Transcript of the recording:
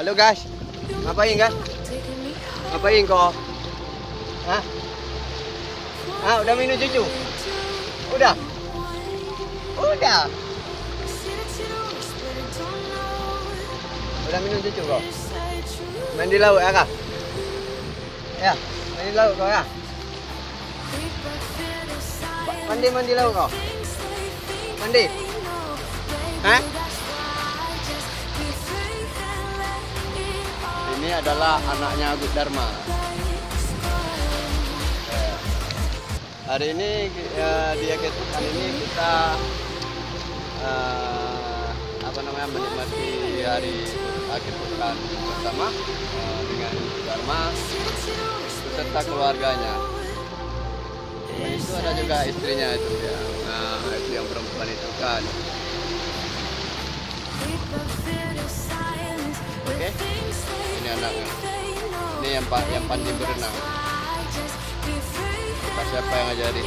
Halo guys, ngapain guys? Ngapain kok? Hah? Ah, udah minum cucu? Udah? Udah? Udah minum cucu kok? Main di laut ya kak? Ya, main di laut kok ya? Mandi laut kok? Mandi? Hah? Ini adalah anaknya Agus Dharma. Hari ini di kali ini kita menikmati hari akhir pekan bersama dengan Dharma beserta keluarganya. Itu ada juga istrinya itu ya. Nah, itu yang perempuan itu kan. Oke. Ini anaknya. Ini yang pandai berenang. Siapa yang ngajari?